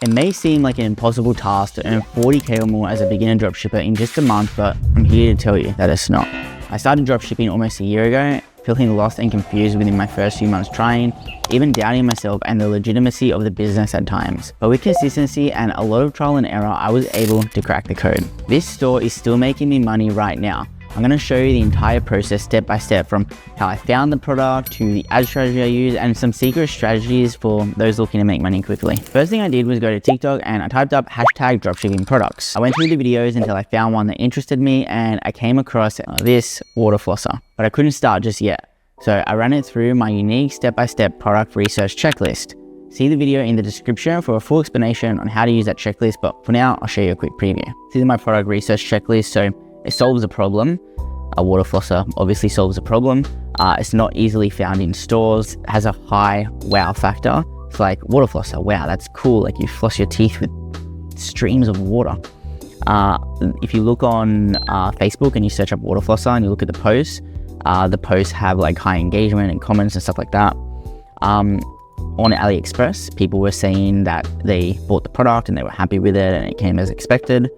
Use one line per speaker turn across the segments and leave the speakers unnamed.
It may seem like an impossible task to earn 40k or more as a beginner dropshipper in just a month, but I'm here to tell you that it's not. I started dropshipping almost a year ago, feeling lost and confused within my first few months trying, even doubting myself and the legitimacy of the business at times. But with consistency and a lot of trial and error, I was able to crack the code. This store is still making me money right now. I'm going to show you the entire process step by step, from how I found the product to the ad strategy I use and some secret strategies for those looking to make money quickly. First thing I did was go to TikTok and I typed up hashtag dropshipping products. I went through the videos until I found one that interested me and I came across this water flosser, but I couldn't start just yet. So I ran it through my unique step-by-step product research checklist. See the video in the description for a full explanation on how to use that checklist, but for now, I'll show you a quick preview. This is my product research checklist. So it solves a problem. A water flosser obviously solves a problem. It's not easily found in stores. It has a high wow factor. It's like, water flosser, wow, that's cool. Like, you floss your teeth with streams of water. If you look on Facebook and you search up water flosser and you look at the posts have like high engagement and comments and stuff like that. On AliExpress, people were saying that they bought the product and they were happy with it and it came as expected.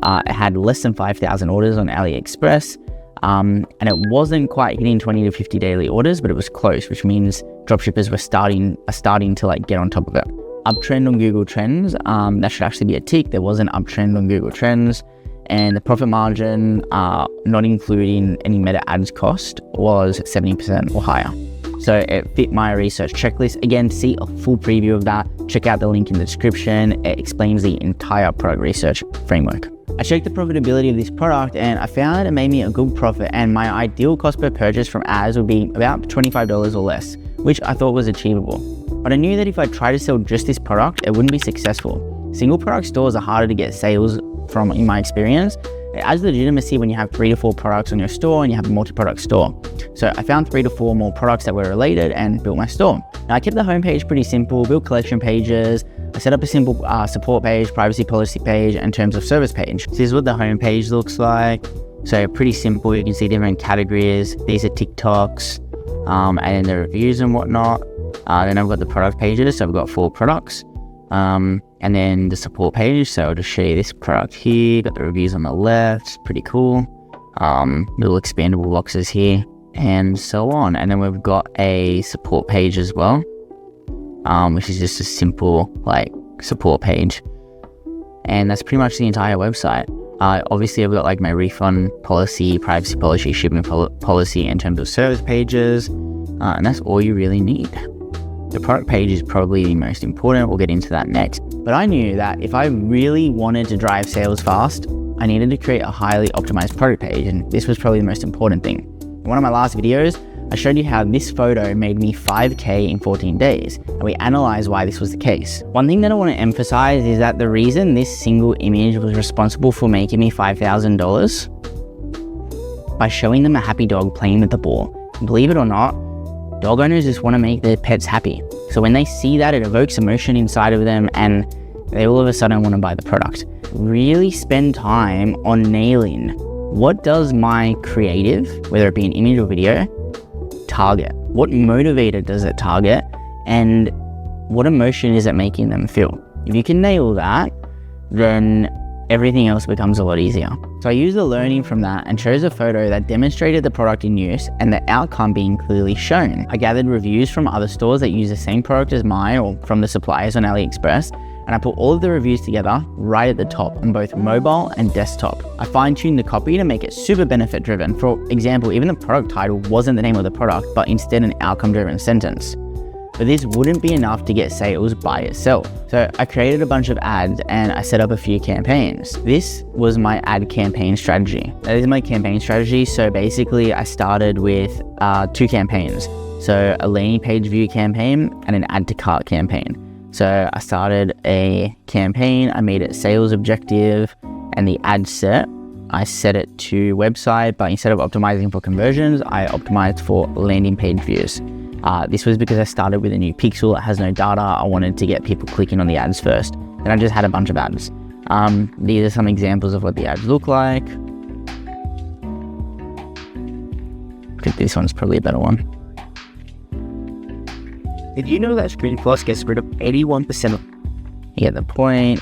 It had less than 5,000 orders on AliExpress, and it wasn't quite hitting 20 to 50 daily orders, but it was close, which means dropshippers were starting to like get on top of it. Uptrend on Google Trends, that should actually be a tick. There was an uptrend on Google Trends, and the profit margin, not including any meta ads cost, was 70% or higher. So it fit my research checklist. Again, to see a full preview of that, check out the link in the description. It explains the entire product research framework. I checked the profitability of this product and I found that it made me a good profit, and my ideal cost per purchase from ads would be about $25 or less, which I thought was achievable. But I knew that if I tried to sell just this product, it wouldn't be successful. Single product stores are harder to get sales from, in my experience. It adds legitimacy when you have 3 to 4 products on your store and you have a multi-product store. So I found 3 to 4 more products that were related and built my store. Now I kept the homepage pretty simple, built collection pages. I set up a simple support page, privacy policy page, and terms of service page. So this is what the homepage looks like. So pretty simple. You can see different categories. These are TikToks, and then the reviews and whatnot. Then I've got the product pages. So I've got 4 products. And then the support page, so I'll just show you this product here. Got the reviews on the left, pretty cool. Little expandable boxes here, and so on. And then we've got a support page as well, which is just a simple like support page. And that's pretty much the entire website. Obviously I've got like my refund policy, privacy policy, shipping policy, and terms of service pages, and that's all you really need. The product page is probably the most important. We'll get into that next. But I knew that if I really wanted to drive sales fast, I needed to create a highly optimized product page, and this was probably the most important thing. In one of my last videos, I showed you how this photo made me 5K in 14 days, and we analyzed why this was the case. One thing that I want to emphasize is that the reason this single image was responsible for making me $5,000 by showing them a happy dog playing with the ball. Believe it or not, dog owners just want to make their pets happy. So when they see that, it evokes emotion inside of them and they all of a sudden want to buy the product. Really spend time on nailing what does my creative, whether it be an image or video, target? What motivator does it target? And what emotion is it making them feel? If you can nail that, then everything else becomes a lot easier. So I used the learning from that and chose a photo that demonstrated the product in use and the outcome being clearly shown. I gathered reviews from other stores that use the same product as mine or from the suppliers on AliExpress, and I put all of the reviews together right at the top on both mobile and desktop. I fine-tuned the copy to make it super benefit driven. For example, even the product title wasn't the name of the product, but instead an outcome driven sentence. But this wouldn't be enough to get sales by itself. So I created a bunch of ads and I set up a few campaigns. This was my ad campaign strategy. That is my campaign strategy. So basically I started with 2 campaigns. So a landing page view campaign and an add to cart campaign. So I started a campaign, I made it sales objective, and the ad set, I set it to website, but instead of optimizing for conversions, I optimized for landing page views. This was because I started with a new pixel that has no data. I wanted to get people clicking on the ads first. Then I just had a bunch of ads. These are some examples of what the ads look like. I think this one's probably a better one. Did you know that screen floss gets rid of 81% of You get the point.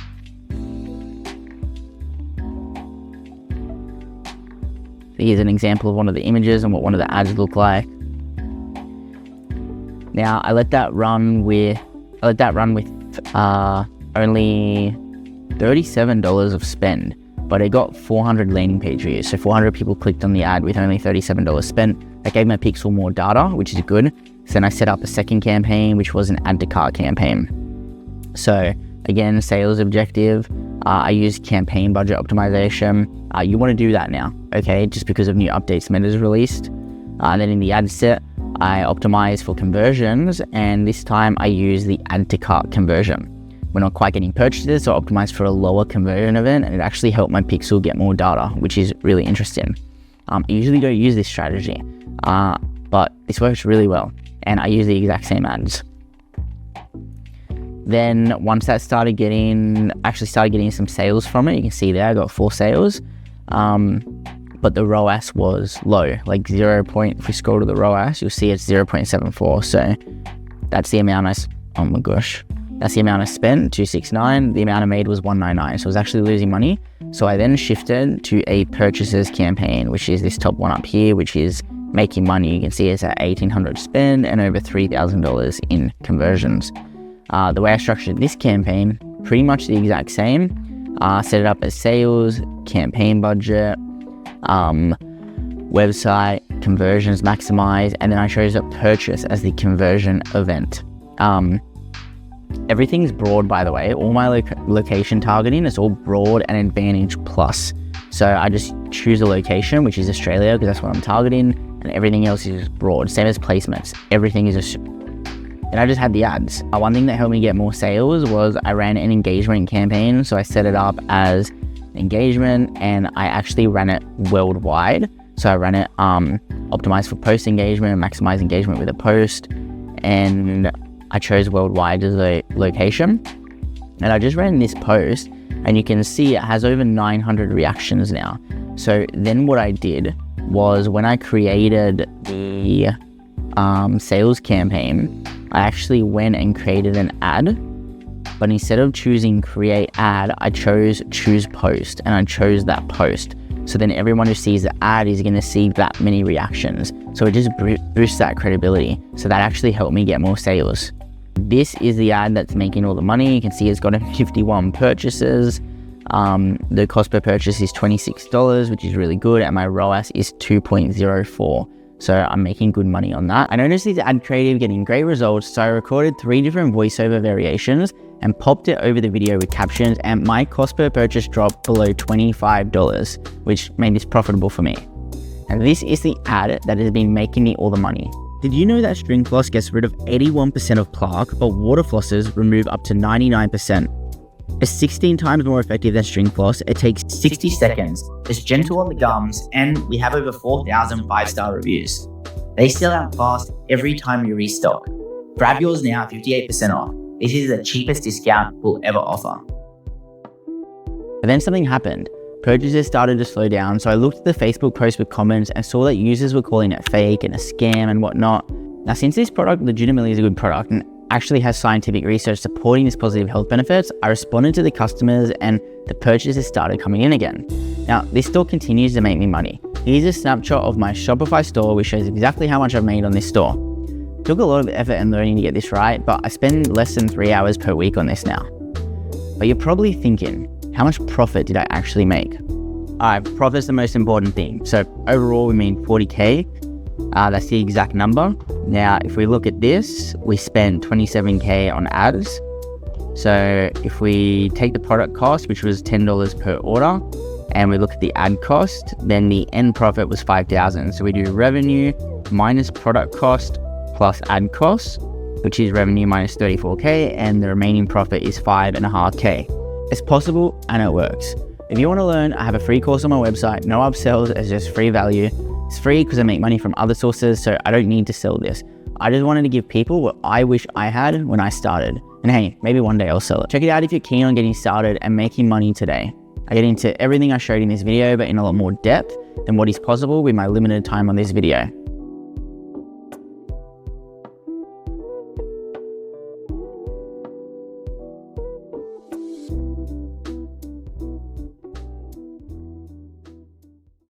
Here's an example of one of the images and what one of the ads look like. Now I let that run with only $37 of spend, but it got 400 landing page views. So 400 people clicked on the ad with only $37 spent. That gave my pixel more data, which is good. So then I set up a second campaign, which was an add to cart campaign. So again, sales objective. I used campaign budget optimization. You want to do that now, okay? Just because of new updates Meta's released. And then in the ad set, I optimize for conversions, and this time I use the add to cart conversion. We're not quite getting purchases, so I optimized for a lower conversion event, and it actually helped my pixel get more data, which is really interesting. I usually don't use this strategy, but this works really well, and I use the exact same ads. Then once that started getting some sales from it, you can see there I got 4 sales, but the ROAS was low, like if we scroll to the ROAS, you'll see it's 0.74. So that's the amount that's the amount I spent, 269. The amount I made was 199. So I was actually losing money. So I then shifted to a purchases campaign, which is this top one up here, which is making money. You can see it's at $1,800 spend and over $3,000 in conversions. The way I structured this campaign, pretty much the exact same. Set it up as sales, campaign budget, website, conversions, maximize, and then I chose a purchase as the conversion event. Everything's broad, by the way. All my location targeting is all broad and advantage plus. So I just choose a location, which is Australia, because that's what I'm targeting, and everything else is broad. Same as placements. Everything is and I just had the ads. One thing that helped me get more sales was I ran an engagement campaign. So I set it up as engagement, and I actually ran it worldwide. So I ran it optimized for post engagement, maximize engagement with a post, and I chose worldwide as a location. And I just ran this post, and you can see it has over 900 reactions now. So then what I did was, when I created the sales campaign, I actually went and created an ad, but instead of choosing create ad, I chose choose post, and I chose that post. So then everyone who sees the ad is going to see that many reactions. So it just boosts that credibility. So that actually helped me get more sales. This is the ad that's making all the money. You can see it's got 51 purchases. The cost per purchase is $26, which is really good. And my ROAS is 2.04. So I'm making good money on that. I noticed these ad creative getting great results, so I recorded 3 different voiceover variations and popped it over the video with captions, and my cost per purchase dropped below $25, which made this profitable for me. And this is the ad that has been making me all the money. Did you know that string floss gets rid of 81% of plaque, but water flosses remove up to 99%? It's 16 times more effective than string floss. It takes 60 seconds. It's gentle on the gums, and we have over 4,000 5-star reviews. They sell out fast every time you restock. Grab yours now at 58% off. This is the cheapest discount we'll ever offer. But then something happened. Purchases started to slow down, so I looked at the Facebook post with comments and saw that users were calling it fake and a scam and whatnot. Now, since this product legitimately is a good product and actually has scientific research supporting its positive health benefits, I responded to the customers and the purchases started coming in again. Now, this store continues to make me money. Here's a snapshot of my Shopify store, which shows exactly how much I've made on this store. It took a lot of effort and learning to get this right, but I spend less than 3 hours per week on this now. But you're probably thinking, how much profit did I actually make? Alright, profit's the most important thing. So overall, we made 40K. That's the exact number. Now, if we look at this, we spent 27K on ads. So if we take the product cost, which was $10 per order, and we look at the ad cost, then the end profit was 5,000. So we do revenue minus product cost plus ad cost, which is revenue minus 34K, and the remaining profit is 5.5K. It's possible and it works. If you want to learn, I have a free course on my website. No upsells, it's just free value. It's free because I make money from other sources, so I don't need to sell this. I just wanted to give people what I wish I had when I started. And hey, maybe one day I'll sell it. Check it out if you're keen on getting started and making money today. I get into everything I showed in this video, but in a lot more depth than what is possible with my limited time on this video.